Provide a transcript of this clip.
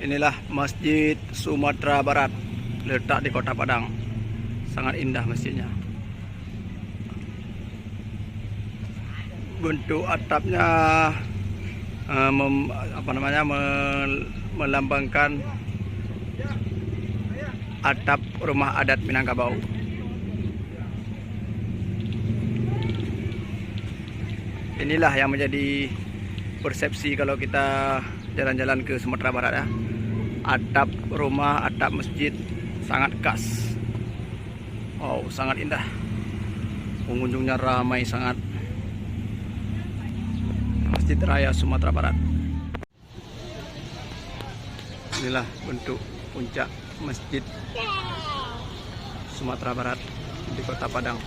Inilah Masjid Sumatera Barat, letak di Kota Padang. Sangat indah masjidnya. Bentuk atapnya melambangkan atap rumah adat Minangkabau. Inilah yang menjadi persepsi kalau kita jalan-jalan ke Sumatera Barat ya. Atap rumah, atap masjid sangat khas. Oh, sangat indah. Pengunjungnya ramai sangat. Masjid Raya Sumatera Barat. Inilah bentuk puncak Masjid Sumatera Barat di Kota Padang.